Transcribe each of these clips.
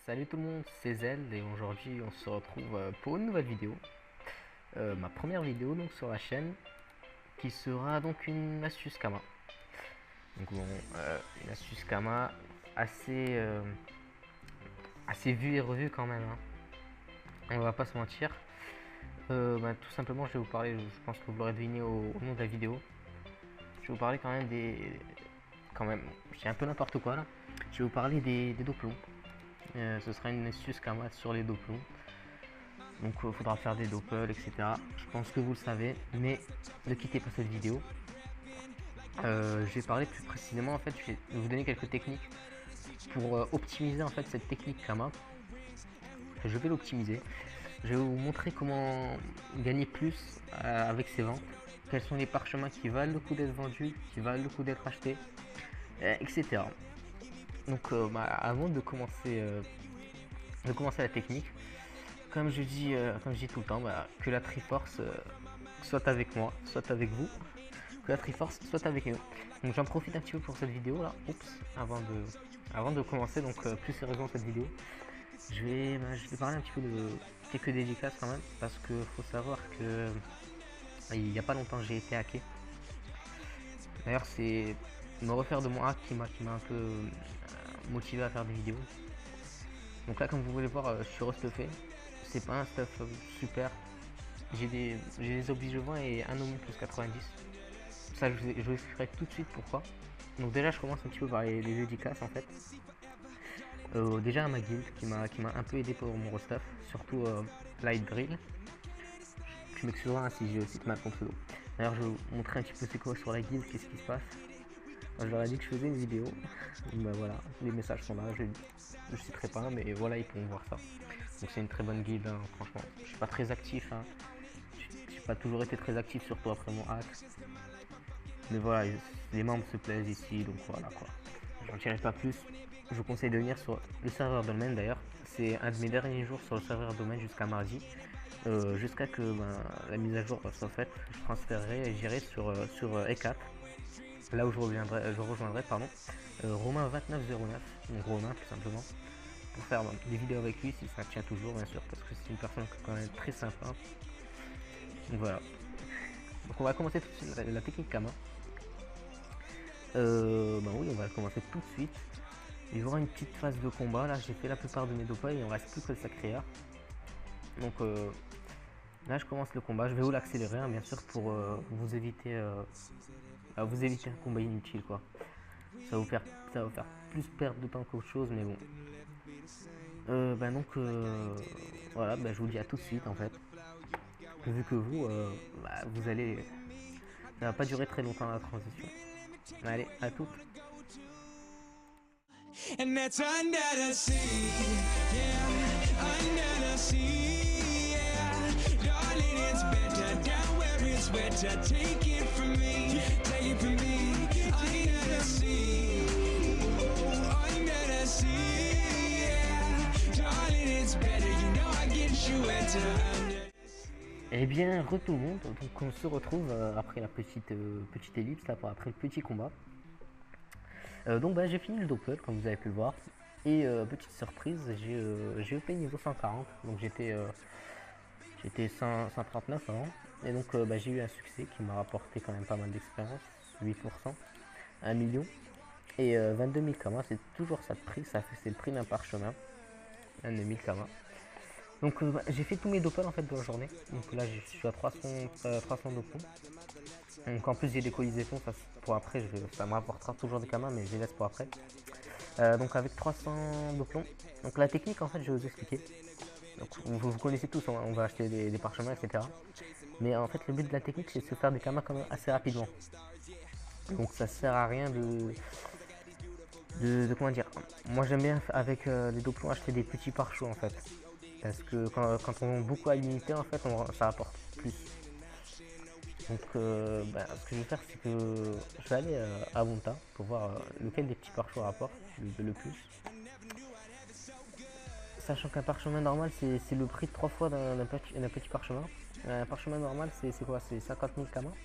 Salut tout le monde, c'est Zel et aujourd'hui on se retrouve pour une nouvelle vidéo. Ma première vidéo donc sur la chaîne qui sera donc une astuce Kama. Donc bon, une astuce Kama assez vue et revue quand même, hein. On va pas se mentir. Tout simplement je vais vous parler, je pense que vous l'aurez deviné au nom de la vidéo. Je vais vous parler quand même je dis un peu n'importe quoi là. Je vais vous parler des dos plombs. Ce sera une astuce Kama sur les dos plombs. Donc il faudra faire des doppels, etc. Je pense que vous le savez, mais ne quittez pas cette vidéo. Je vais parler plus précisément, en fait, je vais vous donner quelques techniques pour optimiser en fait cette technique Kama. Je vais l'optimiser. Je vais vous montrer comment gagner plus avec ces ventes. Quels sont les parchemins qui valent le coup d'être vendus, qui valent le coup d'être achetés, etc. Donc avant de commencer la technique, comme je dis tout le temps, que la Triforce soit avec moi, soit avec vous, que la Triforce soit avec nous. Donc j'en profite un petit peu pour cette vidéo là, avant de commencer donc plus sérieusement cette vidéo. Je vais parler un petit peu de quelques dédicaces quand même, parce que faut savoir que il n'y a pas longtemps j'ai été hacké. D'ailleurs c'est me refaire de mon hack qui m'a un peu motivé à faire des vidéos. Donc là comme vous pouvez le voir, je suis restuffé. C'est pas un stuff super. J'ai des obligeants et un Omen plus 90. Ça je vous expliquerai tout de suite pourquoi. Donc déjà je commence un petit peu par les dédicaces en fait. Déjà à ma guild qui m'a un peu aidé pour mon restuff, surtout Light Drill. Je m'excuserai hein, si je cite mal ton pseudo. D'ailleurs je vais vous montrer un petit peu c'est quoi sur la guild, qu'est-ce qui se passe. Je leur ai dit que je faisais une vidéo. Bah voilà, les messages sont là, je citerai pas mais voilà ils pourront voir ça. Donc c'est une très bonne guild hein, franchement. Je suis pas très actif hein. J'ai pas toujours été très actif surtout après mon hack. Mais voilà, les membres se plaisent ici donc voilà quoi. J'en dirai pas plus. Je vous conseille de venir sur le serveur domaine d'ailleurs. C'est un de mes derniers jours sur le serveur domaine jusqu'à mardi. Jusqu'à que la mise à jour soit faite, je transférerai et j'irai sur E4. Là où je rejoindrai Romain 2909, donc Romain tout simplement, pour faire des vidéos avec lui si ça tient toujours bien sûr, parce que c'est une personne quand même très sympa. Donc voilà. Donc on va commencer tout de suite la technique Kama. Oui, on va commencer tout de suite. Il y aura une petite phase de combat. Là, j'ai fait la plupart de mes dopas et il ne reste plus que le sacréa. Donc là, je commence le combat. Je vais vous l'accélérer, hein, bien sûr, pour vous éviter un combat inutile, quoi. Ça va vous faire plus perdre de temps qu'autre chose, mais bon. Voilà, je vous dis à tout de suite, en fait. Vu que vous allez... Ça va pas durer très longtemps la transition. Allez, à toutes. And that's under the sea, yeah, under the sea, yeah. Darling, it's better down where it's better. Take it from me, under the sea, yeah. Darling, it's better, you know I get you wetter. Eh bien, tout le monde, donc on se retrouve après la petite ellipse, là, après le petit combat. J'ai fini le doppel comme vous avez pu le voir. Et petite surprise, j'ai EP niveau 140. Donc j'étais 139 avant. Et donc j'ai eu un succès qui m'a rapporté quand même pas mal d'expérience. 8%, 1 million. Et 22 000 kamas, c'est toujours ça de prix. C'est le prix d'un parchemin. 22 000 kamas. Donc j'ai fait tous mes doppels en fait de la journée. Donc là je suis à 300 doppels. Donc en plus j'ai des colis fonds, ça pour après, ça me rapportera toujours des kamas mais je les laisse pour après. Donc avec 300 de plomb. Donc la technique en fait je vais vous expliquer. Donc vous connaissez tous, hein, on va acheter des parchemins etc. Mais en fait le but de la technique c'est de se faire des kamas quand même assez rapidement. Donc ça sert à rien de comment dire. Moi j'aime bien avec les doplons acheter des petits pare-choux en fait. Parce que quand on vend beaucoup à l'unité en fait ça apporte plus. Donc ce que je vais faire c'est que je vais aller à Bonta pour voir lequel des petits pare-choix rapporte le plus. Sachant qu'un parchemin normal c'est le prix de 3 fois d'un petit parchemin. Un parchemin normal c'est quoi? C'est 50 000 kamas.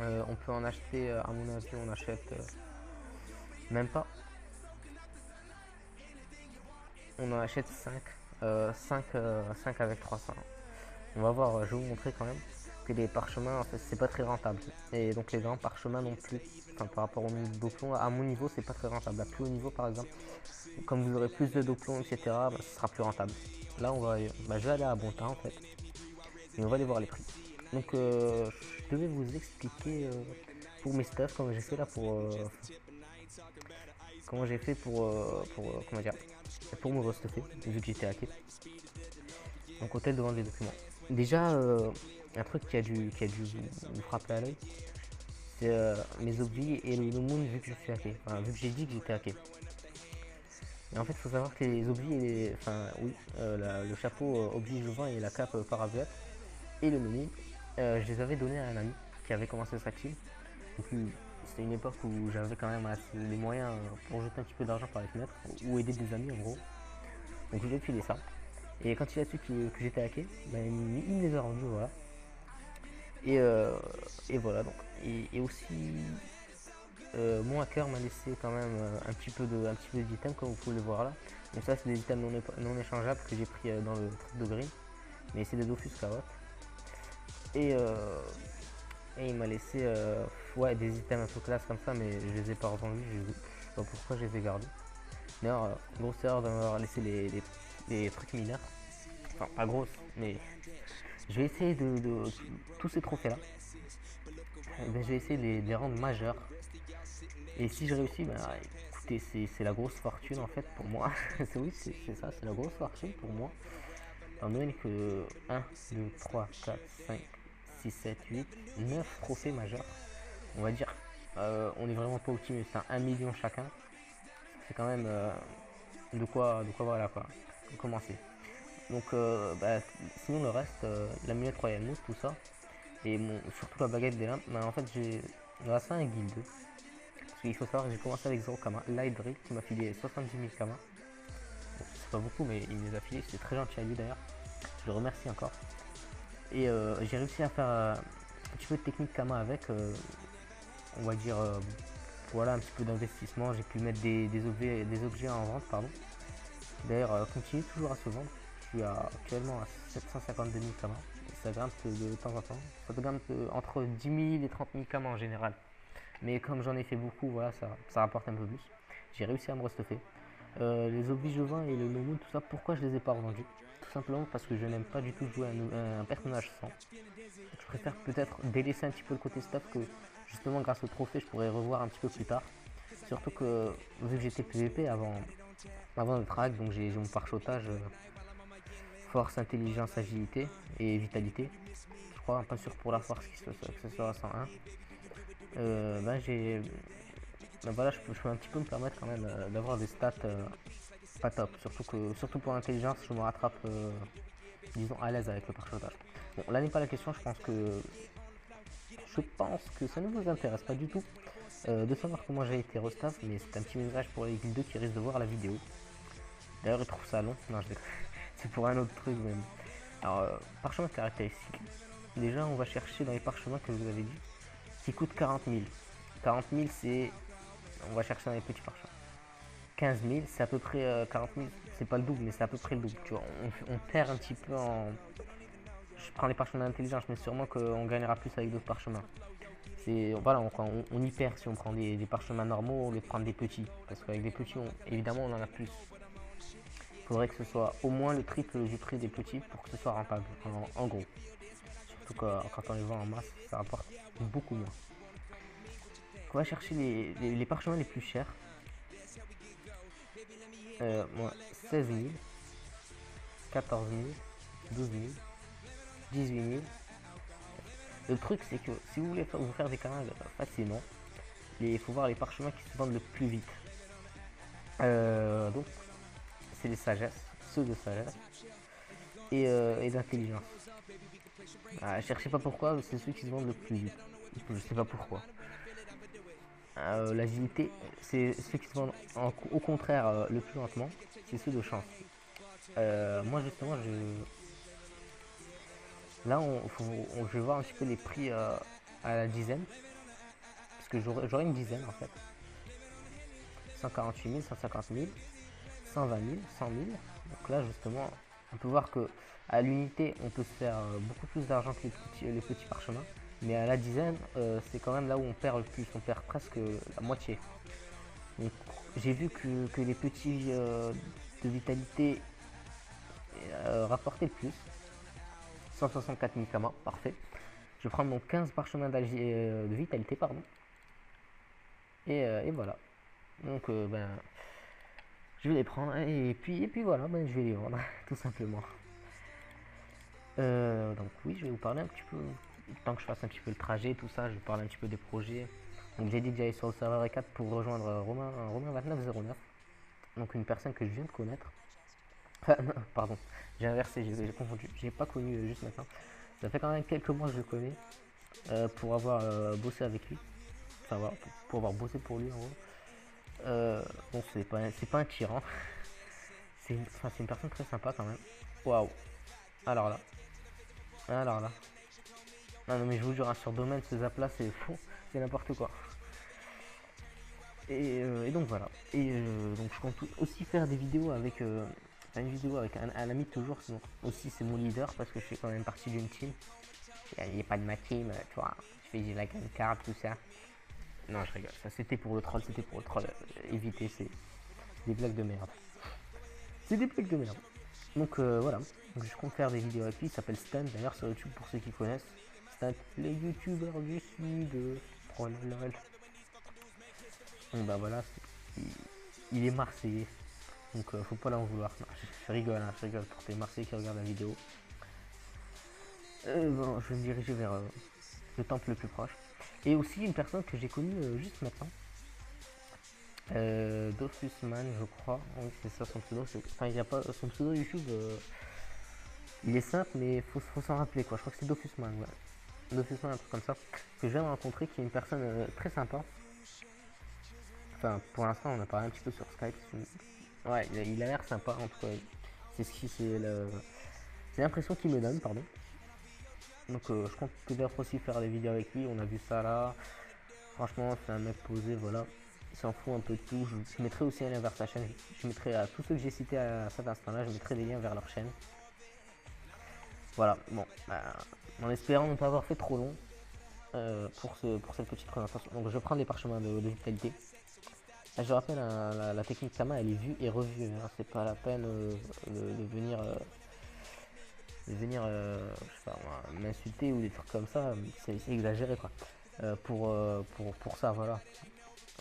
On peut en acheter, à mon avis on achète même pas. on en achète 5, 5 avec 300. On va voir, je vais vous montrer quand même que les parchemins, en fait, c'est pas très rentable. Et donc les grands parchemins non plus, enfin, par rapport au nombre de doublons, à mon niveau, c'est pas très rentable. À plus haut niveau, par exemple, comme vous aurez plus de doublons, etc., bah, ce sera plus rentable. Là, je vais aller à Bonta en fait, et on va aller voir les prix. Donc, je devais vous expliquer pour mes stuff comment j'ai fait là comment j'ai fait comment dire, pour me restuffer vu que j'étais hacké. Donc, hôtel devant les documents. Déjà, un truc qui a dû vous frapper à l'œil, c'est mes objets et le moon vu que je suis hacké. Enfin, vu que j'ai dit que j'étais hacké. Et en fait, il faut savoir que les objets, enfin, oui, le chapeau oblige le vent et la cape paraviolette et le menu, je les avais donnés à un ami qui avait commencé sa team. Donc, c'était une époque où j'avais quand même les moyens pour jeter un petit peu d'argent par les fenêtres ou aider des amis en gros. Donc, je lui ai filé ça. Et quand il a su que j'étais hacké, ben, il me les a rendus, voilà. Et, voilà donc. Et aussi, mon hacker m'a laissé quand même un petit peu d'items comme vous pouvez le voir là. Donc ça c'est des items non échangeables que j'ai pris dans le truc de green. Mais c'est des Dofus carottes. Et, il m'a laissé ouais, des items un peu classe comme ça, mais je les ai pas revendus. Je sais pas pourquoi je les ai gardés. D'ailleurs, grosse erreur d'avoir laissé les trucs mineurs. Enfin, pas grosse, mais je vais essayer de tous ces trophées là. Ben, je vais essayer de les rendre majeurs. Et si je réussis, ben, écoutez, c'est la grosse fortune en fait pour moi. Oui, c'est ça, c'est la grosse fortune pour moi. On donne que 1, 2, 3, 4, 5, 6, 7, 8, 9 trophées majeurs. On va dire, on est vraiment pas optimiste, c'est 1 million chacun. C'est quand même voilà quoi, commencer. Donc, bah, sinon le reste, la mulette royale mousse, tout ça, et surtout la baguette des lampes, bah, en fait j'ai grâce à un guild. Parce qu'il faut savoir que j'ai commencé avec 0 Kama, Lightrick qui m'a filé 70 000 Kama. Bon, c'est pas beaucoup, mais il me les a filés, c'est très gentil à lui d'ailleurs. Je le remercie encore. Et j'ai réussi à faire un petit peu de technique Kama avec, on va dire, voilà, un petit peu d'investissement. J'ai pu mettre des objets en vente, pardon. D'ailleurs, continue toujours à se vendre. Je suis actuellement à 752 000 Kama. Et ça grimpe de temps en temps. Ça grimpe entre 10 000 et 30 000 Kama en général. Mais comme j'en ai fait beaucoup, voilà, ça rapporte un peu plus. J'ai réussi à me restuffer. Les obligeants et le no tout ça, pourquoi je les ai pas revendus? Tout simplement parce que je n'aime pas du tout jouer un personnage sans. Je préfère peut-être délaisser un petit peu le côté stuff que justement grâce au trophée je pourrais revoir un petit peu plus tard. Surtout que vu que j'étais PVP avant le track, donc j'ai mon pare-chotage force, intelligence, agilité et vitalité. Je crois, pas sûr pour la force que ce soit à 101. Ben voilà, je peux un petit peu me permettre quand même d'avoir des stats pas top. Surtout pour l'intelligence, je me rattrape, disons, à l'aise avec le pare-chotage. Bon, là n'est pas la question, je pense que ça ne vous intéresse pas du tout de savoir comment j'ai été restaff, mais c'est un petit message pour les guildes qui risquent de voir la vidéo. D'ailleurs, ils trouvent ça long. Non, c'est pour un autre truc même. Alors, parchemin caractéristique. Déjà, on va chercher dans les parchemins que je vous avais dit, qui coûtent 40 000. 40 000, c'est. On va chercher dans les petits parchemins. 15 000, c'est à peu près 40 000, c'est pas le double, mais c'est à peu près le double. Tu vois, on perd un petit peu en. Je prends les parchemins d'intelligence, mais sûrement qu'on gagnera plus avec d'autres parchemins. Voilà, on y perd si on prend des parchemins normaux au lieu de prendre des petits. Parce qu'avec des petits, évidemment, on en a plus. Il faudrait que ce soit au moins le triple du prix des petits pour que ce soit rentable, en gros. Surtout que quand on les vend en masse, ça rapporte beaucoup moins. On va chercher les parchemins les plus chers. Moi, 16 000, 14 000, 12 000, 18 000. Le truc, c'est que si vous voulez vous faire des canals facilement, il faut voir les parchemins qui se vendent le plus vite. Donc, c'est les sagesses, ceux de sagesse et d'intelligence. Cherchez pas pourquoi, c'est ceux qui se vendent le plus vite. Je sais pas pourquoi. L'agilité, c'est ceux qui se vendent au contraire le plus lentement, c'est ceux de chance. Moi justement, là je vais voir un petit peu les prix à la dizaine, parce que j'aurai une dizaine en fait. 148 000, 150 000. 120 000, 100 000. Donc là justement, on peut voir que à l'unité, on peut se faire beaucoup plus d'argent que les petits parchemins. Mais à la dizaine, c'est quand même là où on perd le plus. On perd presque la moitié. Donc j'ai vu que les petits de vitalité rapportaient le plus. 164 000 kamas, parfait. Je vais prendre mon 15 parchemins de vitalité, pardon. Et voilà. Donc ben, je vais les prendre et puis voilà, ben, je vais les vendre, tout simplement. Donc oui, je vais vous parler un petit peu, tant que je fasse un petit peu le trajet, tout ça, je vais parler un petit peu des projets. Donc j'ai dit que j'allais sur le serveur E4 pour rejoindre Romain 2909, donc une personne que je viens de connaître. Pardon, j'ai inversé, j'ai confondu, j'ai pas connu juste maintenant. Ça fait quand même quelques mois que je le connais, pour avoir bossé avec lui, enfin voilà, pour avoir bossé pour lui en gros. Bon, c'est pas un tyran, c'est une personne très sympa quand même. Waouh, alors là, alors là. Non, non mais je vous jure, hein, sur domaine, ce zap là, c'est fou, c'est n'importe quoi. Et donc voilà. Et donc je compte aussi faire des vidéos avec une vidéo avec un ami toujours, sinon aussi c'est mon leader parce que je fais quand même partie d'une team. Il n'y a pas de ma team, tu vois, je fais la game card, tout ça. Non, je rigole, ça c'était pour le troll, évitez, c'est des blagues de merde. C'est des blagues de merde. Donc voilà, donc, je compte faire des vidéos avec lui, il s'appelle Stan, d'ailleurs sur YouTube pour ceux qui connaissent. Stan, les youtubeurs du sud, oh là là. Donc bah voilà, il est marseillais, donc faut pas l'en vouloir. Non, je rigole, hein, je rigole pour les Marseillais qui regardent la vidéo. Bon, je vais me diriger vers le temple le plus proche. Et aussi une personne que j'ai connue juste maintenant. Dofusman, je crois. Oui, c'est ça son pseudo. Enfin, il n'y a pas son pseudo YouTube. Il est simple, mais faut s'en rappeler quoi. Je crois que c'est Dofusman, ouais. Dofusman, un truc comme ça. Que je viens de rencontrer, qui est une personne très sympa. Enfin, pour l'instant, on a parlé un petit peu sur Skype. Ouais, il a l'air sympa en tout cas. C'est l'impression qu'il me donne, pardon. Donc je compte peut-être aussi faire des vidéos avec lui. On a vu ça là. Franchement, c'est un mec posé, voilà. Il s'en fout un peu de tout. Je mettrai aussi un lien vers sa chaîne. Je mettrai à tous ceux que j'ai cités à cet instant-là, je mettrai des liens vers leur chaîne. Voilà, bon, en espérant ne pas avoir fait trop long pour cette petite présentation. Donc je vais prendre les parchemins de vitalité. Là, je rappelle, hein, la technique Kama, elle est vue et revue. Hein. C'est pas la peine de venir, je sais pas, m'insulter ou des trucs comme ça. C'est exagéré quoi. Pour ça, voilà.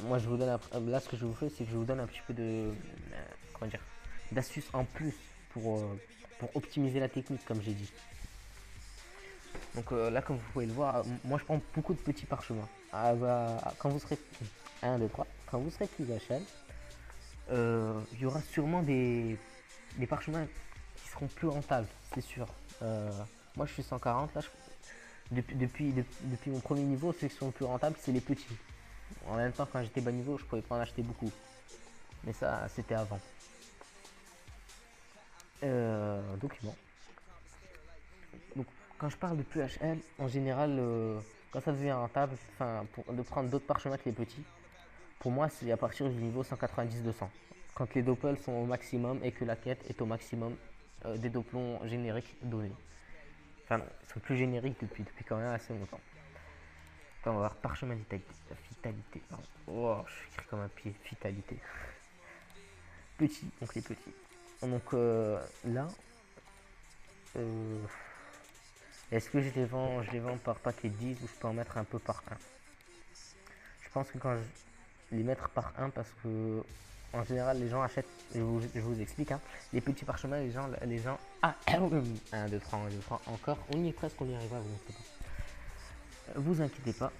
Moi, je vous donne là ce que je vous fais, c'est que je vous donne un petit peu de comment dire, d'astuces en plus pour optimiser la technique, comme j'ai dit. Donc là, comme vous pouvez le voir, moi je prends beaucoup de petits parchemins. Quand vous serez 1, 2, 3, quand vous serez plus à chaîne, il y aura sûrement des parchemins qui seront plus rentables, c'est sûr. Moi je suis 140 là, depuis mon premier niveau, ceux qui sont plus rentables, c'est les petits. En même temps, quand j'étais bas niveau, je pouvais pas en acheter beaucoup. Mais ça, c'était avant. Document. Donc, quand je parle de PHL, en général, quand ça devient rentable, enfin, de prendre d'autres parchemins que les petits, pour moi, c'est à partir du niveau 190-200. Quand les doppels sont au maximum et que la quête est au maximum des doppelons génériques donnés. Enfin non, ils sont plus génériques depuis quand même assez longtemps. Enfin, on va voir parchemin vitalité. Pardon. Oh, je écris comme un pied. Vitalité. Petit, donc les petits. Donc là, euh, est-ce que je les vends par paquet de 10 ou je peux en mettre un peu par un. Je pense que quand je les mettre par un parce que en général les gens achètent, je vous explique, hein, les petits parchemins, les gens 1, 2, 3, 1, 2, 3, encore, on y est presque, on y arrivera, vous inquiétez pas,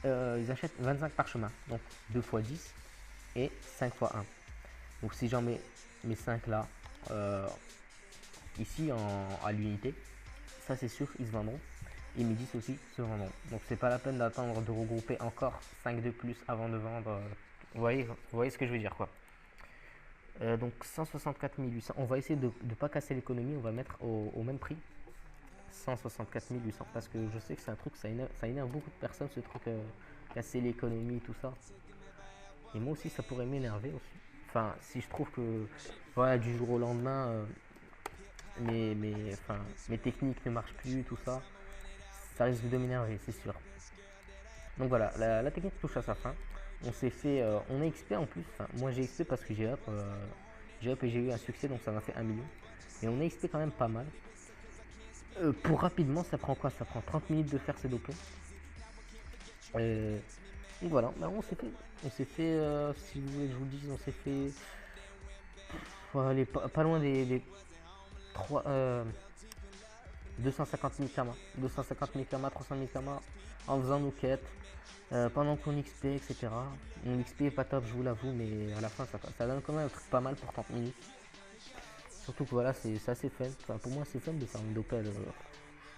ils achètent 25 parchemins, donc 2 x 10 et 5 x 1. Donc si j'en mets mes 5 là, ici à l'unité, ça c'est sûr, ils se vendront. Et mes 10 aussi se vendront. Donc c'est pas la peine d'attendre de regrouper encore 5 de plus avant de vendre. Vous voyez ce que je veux dire quoi. Donc 164 800. On va essayer de ne pas casser l'économie. On va mettre au même prix. 164 800. Parce que je sais que c'est un truc, ça énerve beaucoup de personnes ce truc. Casser l'économie, tout ça. Et moi aussi ça pourrait m'énerver aussi. enfin, si je trouve que voilà, du jour au lendemain, enfin, mes techniques ne marchent plus, tout ça, ça risque de m'énerver, c'est sûr. Donc voilà, la technique touche à sa fin. On s'est fait, on est XP en plus. Enfin, moi j'ai XP parce que j'ai up et j'ai eu un succès, donc ça m'a fait 1 million. Et on est XP quand même pas mal. Pour rapidement, ça prend quoi? Ça prend 30 minutes de faire ces dopés. Donc voilà, bah, si vous voulez que je vous le dise, on s'est fait, allez, pas loin des 3, 250 000 kamas, 250 000 kamas, 300 000 kamas en faisant nos quêtes, pendant qu'on XP, etc. Mon XP est pas top, je vous l'avoue, mais à la fin, ça donne quand même un truc pas mal pour 30 minutes. Surtout que voilà, c'est assez fun. Enfin, pour moi, c'est fun de faire une dopelle.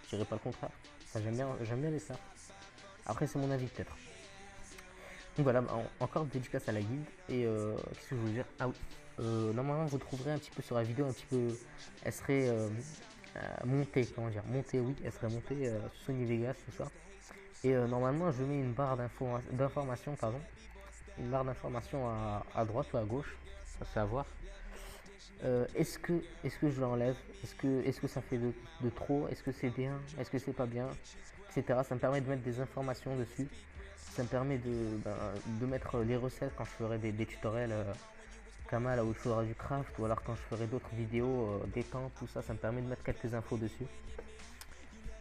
Je dirais pas le contraire. Enfin, j'aime bien les faire. Après, c'est mon avis peut-être. Donc voilà, encore dédicace à la guilde. Et qu'est-ce que je voulais dire? Ah oui, normalement, vous trouverez un petit peu sur la vidéo, un petit peu. Elle serait montée, comment dire? Montée, oui, elle serait montée sur Sony Vegas, tout ça. Et normalement, je mets une barre d'information, pardon. Une barre d'information à droite ou à gauche, ça c'est à voir. Est-ce que je l'enlève? Est-ce que ça fait de trop? Est-ce que c'est bien? Est-ce que c'est pas bien? Etc. Ça me permet de mettre des informations dessus. Ça me permet de mettre les recettes quand je ferai des tutoriels Kama là où il faudra du craft, ou alors quand je ferai d'autres vidéos détente, tout ça, ça me permet de mettre quelques infos dessus.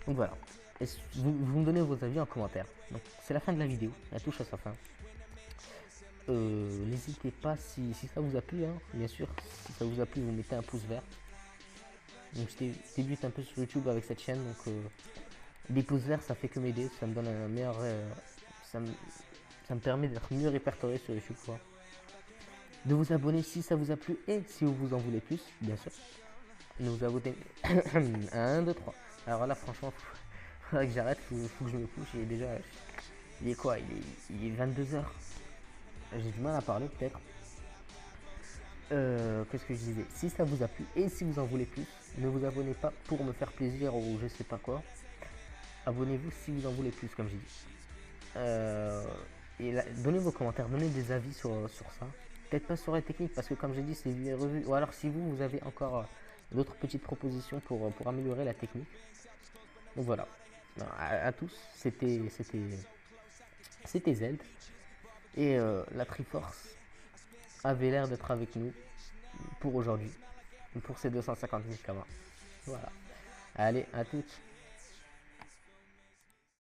Donc voilà. Vous me donnez vos avis en commentaire. Donc c'est la fin de la vidéo, elle touche à sa fin. N'hésitez pas si ça vous a plu, hein, bien sûr, si ça vous a plu, vous mettez un pouce vert. Donc je débute un peu sur YouTube avec cette chaîne, donc les pouces verts ça fait que m'aider, ça me donne un meilleur, ça me permet d'être mieux répertorié sur YouTube, quoi. De vous abonner si ça vous a plu et si vous en voulez plus, bien sûr. De vous abonner 1, 2, 3. Alors là franchement, faudrait que j'arrête, faut que je me couche, il est quoi, il est 22 h. J'ai du mal à parler peut-être. Qu'est-ce que je disais? Si ça vous a plu et si vous en voulez plus, ne vous abonnez pas pour me faire plaisir ou je sais pas quoi. Abonnez-vous si vous en voulez plus, comme j'ai dit. Et là, donnez vos commentaires, donnez des avis sur ça. Peut-être pas sur les techniques parce que comme j'ai dit, c'est vu et revu. Ou alors si vous avez encore d'autres petites propositions pour améliorer la technique. Donc voilà. À tous, c'était Zeld. Et la Triforce avait l'air d'être avec nous pour aujourd'hui, pour ces 250 000 kamas. Voilà. Allez, à toutes.